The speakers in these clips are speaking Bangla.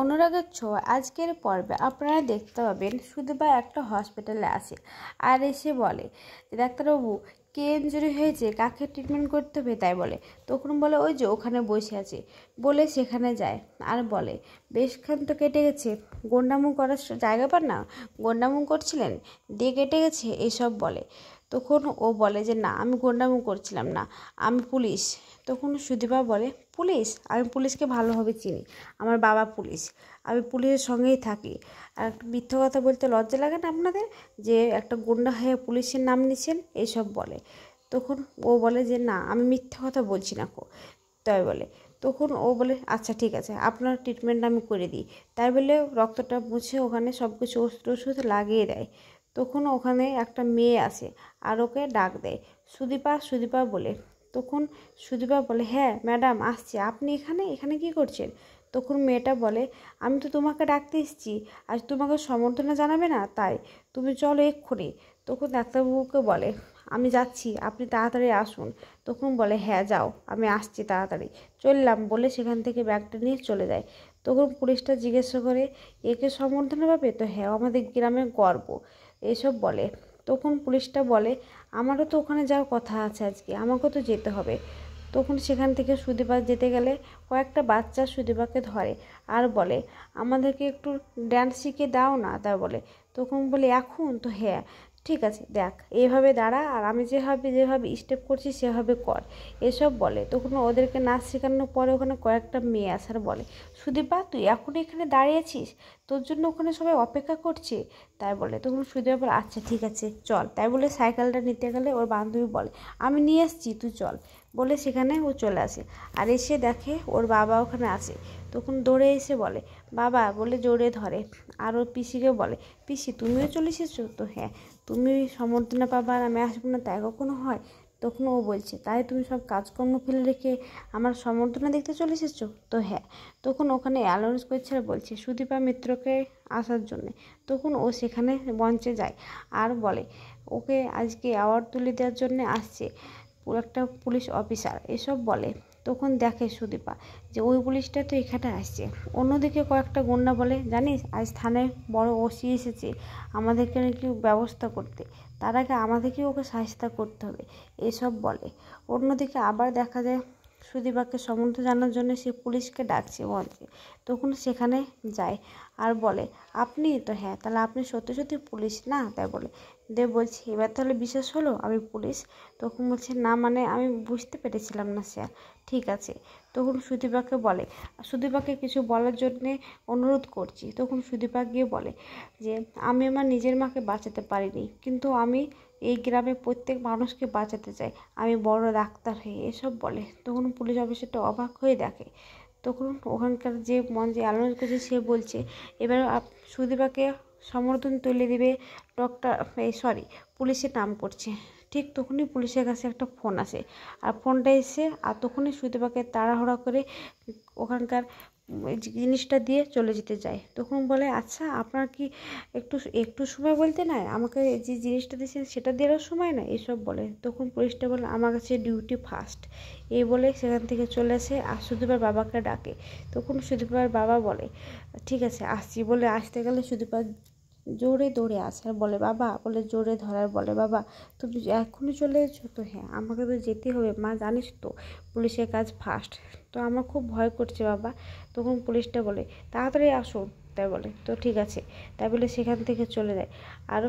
অনুরাগের ছোঁয়া আজকের পর্বে আপনারা দেখতে পাবেন সুদীপা একটা হসপিটালে আসে আর এসে বলে যে ডাক্তারবাবু কে ইনজুরি হয়েছে, কাকে ট্রিটমেন্ট করতে হবে তাই বলে। তখন বলে ওই যে ওখানে বসে আছে, বলে সেখানে যায় আর বলে বেশখান তো কেটে গেছে, গন্ডামু করার জায়গা পান না, গন্ডামু করছিলেন দিয়ে কেটে গেছে এসব বলে। তখন ও বলে যে না আমি গন্ডামু করছিলাম না, আমি পুলিশ। তখন সুদীপা বলে পুলিশ? আমি পুলিশকে ভালোভাবে চিনি, আমার বাবা পুলিশ, আমি পুলিশের সঙ্গেই থাকি। আর একটা মিথ্যা কথা বলতে লজ্জা লাগে না আপনাদের, যে একটা গুন্ডা হয়ে পুলিশের নাম নিচ্ছেন এইসব বলে। তখন ও বলে যে না আমি মিথ্যা কথা বলছি না কো, তাই বলে। তখন ও বলে আচ্ছা ঠিক আছে আপনার ট্রিটমেন্ট আমি করে দিই, তাই বলে রক্তটা মুছে ওখানে সব কিছু ওষুধ ওষুধ লাগিয়ে দেয়। তখন ওখানে একটা মেয়ে আসে আর ওকে ডাক দেয় সুদীপা সুদীপা বলে। তখন সুদীপা বলে হ্যাঁ ম্যাডাম আসছি, আপনি এখানে এখানে কি করছেন? তখন মেয়েটা বলে আমি তো তোমাকে ডাকতে এসেছি, আজ তোমাকে সম্বর্ধনা জানাবে না, তাই তুমি চলো এক্ষুনি। তখন ডাক্তারবাবুকে বলে আমি যাচ্ছি, আপনি তাড়াতাড়ি আসুন। তখন বলে হ্যাঁ যাও, আমি আসছি তাড়াতাড়ি চললাম, বলে সেখান থেকে ব্যাগটা নিয়ে চলে যায়। তখন পুলিশটা জিজ্ঞাসা করে একে সম্বর্ধনা পাবে তো? হ্যাঁ আমাদের গ্রামের গর্ব এসব বলে। তখন পুলিশটা বলে আমারও তো ওখানে যাওয়ার কথা আছে, আজকে আমাকেও তো যেতে হবে। তখন সেখান থেকে সুদীপা যেতে গেলে কয়েকটা বাচ্চা সুদীপাকে ধরে আর বলে আমাদেরকে একটু ড্যান্স শিখে দাও না, তা বলে। তখন বলে এখন তো হ্যাঁ ঠিক আছে দেখ এইভাবে দাঁড়া আর আমি যেভাবে যেভাবে স্টেপ করছি সেভাবে কর এসব বলে। তখন ওদেরকে নাচ শেখানোর পরে ওখানে কয়েকটা মেয়ে আসার বলে সুদীপা তুই এখনই এখানে দাঁড়িয়েছিস, তোর জন্য ওখানে সবাই অপেক্ষা করছে, তাই বলে। তখন সুদীপা বলে আচ্ছা ঠিক আছে চল, তাই বলে সাইকেলটা নিতে গেলে ওর বান্ধবী বলে আমি নিয়ে এসছি তুই চল, বলে সেখানে ও চলে আসে আর এসে দেখে ওর বাবা ওখানে আছে। তখন দৌড়ে এসে বলে বাবা বলে জোরে ধরে আর ওর পিসিকে বলে পিসি তুমিও চলে এসেছো তো? হ্যাঁ তুমি সম্বর্ধনা পাবা আর আমি আসবো না তাই কখনো হয়? তখন ও বলছে তাই তুমি সব কাজকর্ম ফেলে রেখে আমার সম্বর্ধনা দেখতে চলে এসেছো তো? হ্যাঁ। তখন ওখানে অ্যালাউন্স করছে আর বলছে সুদীপা মিত্রকে আসার জন্যে। তখন ও সেখানে মঞ্চে যায় আর বলে ওকে আজকে অ্যাওয়ার্ড তুলে দেওয়ার জন্য আসছে একটা পুলিশ অফিসার এসব বলে। তখন দেখে সুদীপা যে ওই পুলিশটা তো এখানে আসছে। অন্যদিকে কয়েকটা গুন্ডা বলে জানিস আজ থানায় বড় ওসি এসেছে আমাদেরকে নাকি ব্যবস্থা করতে, তার আগে আমাদেরকেও ওকে শায়েস্তা করতে হবে এসব বলে। অন্যদিকে আবার দেখা যায় সুদীপাকে সম্বর্ধনা জানার জন্য সে পুলিশকে ডাকছে মঞ্চে। তখন সেখানে যায় আর বলে আপনি তো? হ্যাঁ তাহলে আপনি সত্যি সত্যি পুলিশ না, তাই বলে। দেব বলছে এবার তাহলে বিশ্বাস হলো আমি পুলিশ? তখন বলছে না মানে আমি বুঝতে পেরেছিলাম না স্যার। ঠিক আছে। তখন সুদীপাকে বলে সুদীপাকে কিছু বলার জন্যে অনুরোধ করছি। তখন সুদীপা গিয়ে বলে যে আমি আমার নিজের মাকে বাঁচাতে পারিনি, কিন্তু আমি এই গ্রামে প্রত্যেক মানুষকে বাঁচাতে চাই, আমি বড় ডাক্তার হয়ে এসব বলে। তখন পুলিশ অফিসারটা অবাক হয়ে দেখে। তখন ওখানকার যে মঞ্চে আলোচনা করছে সে বলছে এবার সুদীপাকে সমর্থন তুলে দিবে ডক্টর পুলিশের নাম করছে। ঠিক তখনই পুলিশের কাছে একটা ফোন আসে আর ফোনটা এসে আর তখনই সুদীপাকে তাড়াহুড়া করে ওখানকার জিনিসটা দিয়ে চলে যেতে যায়। তখন বলে আচ্ছা আপনার কি একটু একটু সময় বলতে নাই, আমাকে যে জিনিসটা দিয়েছেন সেটা দেওয়ার সময় না, এসব বলে। তখন পুলিশটা বলে আমার কাছে ডিউটি ফার্স্ট, এই বলে সেখান থেকে চলে আসে আর সুদীপার বাবাকে ডাকে। তখন সুদীপার বাবা বলে ঠিক আছে আসছি, বলে আসতে গেলে সুদীপা জোরে দৌড়ে আসে আর বলে বাবা, বলে জোরে ধরার বলে বাবা তুমি এখনই চলে এসেছো তো? হ্যাঁ আমাকে তো যেতে হবে মা, জানিস তো পুলিশের কাজ ফার্স্ট, তো আমার খুব ভয় করছে বাবা। তখন পুলিশটা বলে তাড়াতাড়ি আসুন, তাই বলে। তো ঠিক আছে তাই বলে সেখান থেকে চলে যায় আর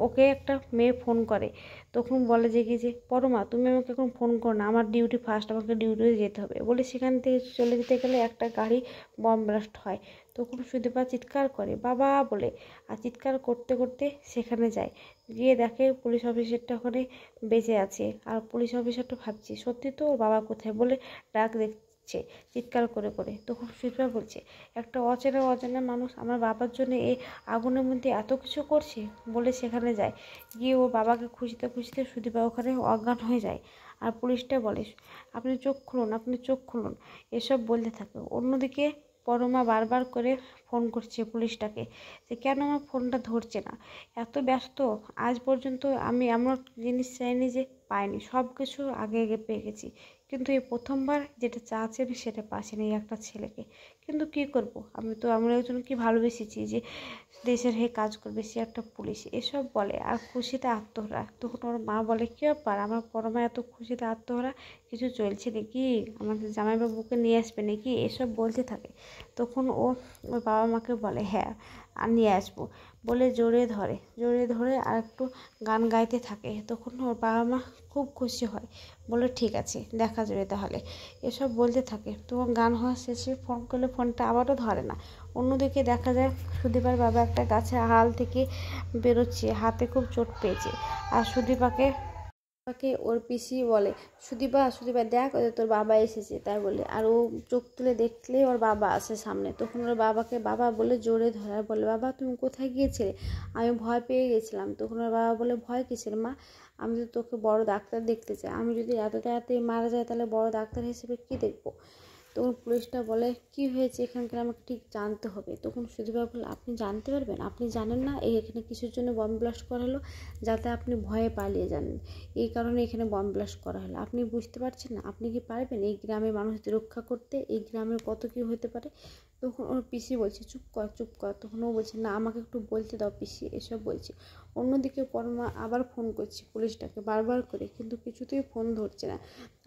ওকে একটা মেয়ে ফোন করে। তখন বলে যে কি যে পরমা তুমি আমাকে এখন ফোন করো না, আমার ডিউটি ফার্স্ট, আমাকে ডিউটিতে যেতে হবে, বলে সেখান থেকে চলে যেতে গেলে একটা গাড়ি বম ব্লাস্ট হয়। তখন সুদীপা চিৎকার করে বাবা বলে আর চিৎকার করতে করতে সেখানে যায়, গিয়ে দেখে পুলিশ অফিসারটা ওখানে বেঁচে আছে আর পুলিশ অফিসারটা ভাবছে সত্যি তো ওর বাবা কোথায়, বলে ডাক দেখছে চিৎকার করে করে। তখন সুদীপা বলছে একটা অচেনা অজানা মানুষ আমার বাবার জন্য এই আগুনের মধ্যে এত কিছু করছে, বলে সেখানে যায়। গিয়ে ওর বাবাকে খুঁজতে খুঁজতে সুদীপা ওখানে অজ্ঞান হয়ে যায় আর পুলিশটা বলে আপনি চোখ খুলুন, আপনি চোখ খুলুন, এসব বলতে থাকে। অন্যদিকে পরমা বারবার করে ফোন করছে পুলিশটাকে যে কেন আমার ফোনটা ধরছে না, এত ব্যস্ত, আজ পর্যন্ত আমি এমন জিনিস চাইনি যে পাইনি, সব কিছু আগে আগে পেয়ে গেছি, কিন্তু এই প্রথমবার যেটা চাচ্ছে আমি সেটা পাচ্ছি না, এই একটা ছেলেকে। কিন্তু কি করব, আমি তো এমন একজনকে ভালোবেসেছি যে দেশের হয়ে কাজ করবে, সে একটা পুলিশ। এসব বলে আর খুশিতে আত্মহারা। তখন ওর মা বলে, কী ব্যাপার আমার পরমা এত খুশিতে আত্মহারা, কিছু চলছে নাকি, আমাদের জামাইবাবুকে নিয়ে আসবে নাকি, এসব বলতে থাকে। তখন ওর বাবা মাকে বলে হ্যাঁ আর নিয়ে আসবো বলে জড়িয়ে ধরে আর একটু গান গাইতে থাকে। তখন ওর বাবা মা খুব খুশি হয়, বলে ঠিক আছে দেখা যাবে তাহলে, এসব বলতে থাকে। তখন গান হওয়া শেষে ফোন করলে ফোনটা আবারও ধরে না। অন্যদিকে দেখা যায় সুদীপার বাবা একটা গাছের আড়াল থেকে বেরোচ্ছে, হাতে খুব চোট পেয়েছে। আর সুদীপাকে ওর পিসি বলে, সুদীপা দেখ ওদের তোর বাবা এসেছে, তাই বলে। আর ও চোখ তুলে দেখলেই ওর বাবা আসে সামনে। তখন ওর বাবাকে বাবা বলে জোরে ধরে আর বলে, বাবা তুমি কোথায় গিয়েছিলে, আমি ভয় পেয়ে গেছিলাম। তখন ওর বাবা বলে, ভয় কিসের মা, আমি তো তোকে বড় ডাক্তার দেখতে চাই, আমি যদি এত তাড়াতাড়ি মারা যায় তাহলে বড় ডাক্তার হিসেবে কী দেখবো। তখন পুলিশটা বলে, কি হয়েছে এখানকার আমাকে ঠিক জানতে হবে। তখন সুদীপা বলে, আপনি জানতে পারবেন, আপনি জানেন না এখানে কিসের জন্য বম ব্লাস্ট করা হলো, যাতে আপনি ভয়ে পালিয়ে যান, এই কারণে এখানে বম ব্লাস্ট করা হলো। আপনি বুঝতে পারছেন না, আপনি কি পারবেন এই গ্রামের মানুষদের রক্ষা করতে, এই গ্রামের কত কী হতে পারে। তখন ওর পিসি বলছে, চুপ কর। তখন ও বলছে, না আমাকে একটু বলতে দাও পিসি, এসব বলছে। অন্যদিকে পরমা আবার ফোন করছে পুলিশটাকে বারবার করে, কিন্তু কিছুতেই ফোন ধরছে না।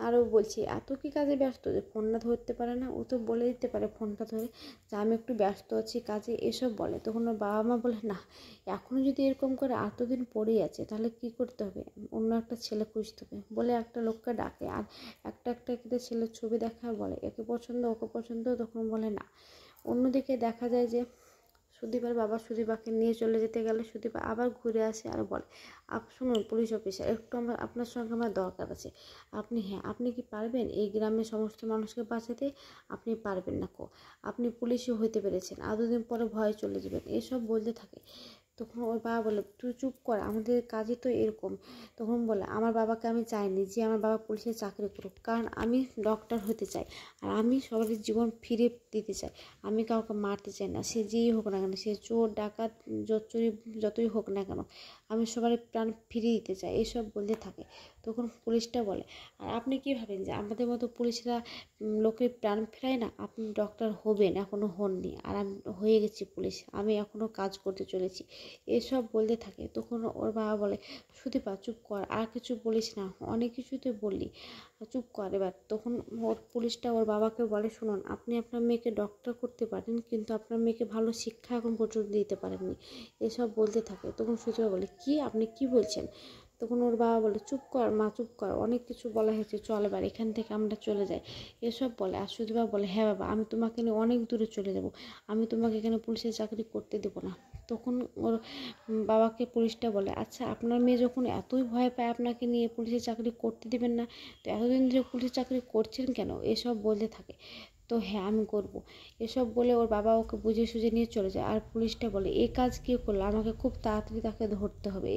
আরও বলছি এত কি কাজে ব্যস্ত যে ফোনটা ধরতে পারে না, ও তো বলে দিতে পারে ফোনটা ধরে যে আমি একটু ব্যস্ত আছি কাজে, এসব বলে। তখন ওর বাবা মা বলে, না এখনও যদি এরকম করে এতদিন পড়েই আছে তাহলে কি করতে হবে, অন্য একটা ছেলে খুঁজতে হবে বলে একটা লোককে ডাকে। আর একটা ছেলের ছবি দেখা বলে একে পছন্দ ওকে পছন্দ। তখন বলে না। অন্যদিকে দেখা যায় যে সুদীপার বাবা সুদীপাকে নিয়ে চলে যেতে গেলে সুদীপা আবার ঘুরে আসে আর বলে, শুনুন পুলিশ অফিসার, একটু আপনার সঙ্গে আমার দরকার আছে। আপনি কি পারবেন এই গ্রামের সমস্ত মানুষকে বাঁচাতে, আপনি পারবেন না আপনি পুলিশও হইতে পেরেছেন, আর দুদিন পরে ভয় চলে যাবেন, এসব বলতে থাকে। তখন ওর বাবা বলে, তুই চুপ কর, আমাদের কাজই তো এরকম। তখন বলে, আমার বাবাকে আমি চাইনি যে আমার বাবা পুলিশের চাকরি করুক, কারণ আমি ডক্টর হতে চাই আর আমি সবার জীবন ফিরে দিতে চাই। আমি কাউকে মারতে চাই না, সে যেই হোক না কেন, সে চোর ডাকাত চুরি যতই হোক না কেন, আমি সবার প্রাণ ফিরিয়ে দিতে চাই, এসব বলতে থাকে। তখন পুলিশটা বলে, আর আপনি কী ভাবেন যে আমাদের মতো পুলিশরা লোকের প্রাণ ফেরায় না, আপনি ডক্টর হবেন, এখনও হননি, আর আমি হয়ে গেছি পুলিশ, আমি এখনও কাজ করতে চলেছি, এসব বলতে থাকে। তখন ওর বাবা বলে, সুদীপা চুপ কর, আর কিছু বলিস না, অনেক কিছুতে বললি, চুপ কর এবার। তখন ওর পুলিশটা ওর বাবাকে বলে, শুনুন আপনি আপনার মেয়েকে ডক্টর করতে পারেন, কিন্তু আপনার মেয়েকে ভালো শিক্ষা এখন পর্যন্ত দিতে পারেননি, এসব বলতে থাকে। তখন সুদীপা বলে, কি আপনি কি বলছেন। তখন ওর বাবা বলে, চুপ কর মা চুপ কর, অনেক কিছু বলা হয়েছে, চল এবার এখান থেকে আমরা চলে যাই, এসব বলে। আর সুদীপা বলে, হ্যাঁ বাবা আমি তোমাকে নিয়ে অনেক দূরে চলে যাব, আমি তোমাকে এখানে পুলিশের চাকরি করতে দেবো না। তখন ওর বাবাকে পুলিশটা বলে, আচ্ছা আপনার মেয়ে যখন এতই ভয় পায় আপনাকে নিয়ে, পুলিশের চাকরি করতে দেবেন না, তো এতদিন ধরে পুলিশের চাকরি করছেন কেন, এসব বলতে থাকে। তো হ্যাঁ আমি করব, এসব বলে ওর বাবা ওকে বুঝিয়ে সুঝিয়ে নিয়ে চলে যায়। আর পুলিশটা বলে, এই কাজ কে করলো, আমাকে খুব তাড়াতাড়ি তাকে ধরতে হবে।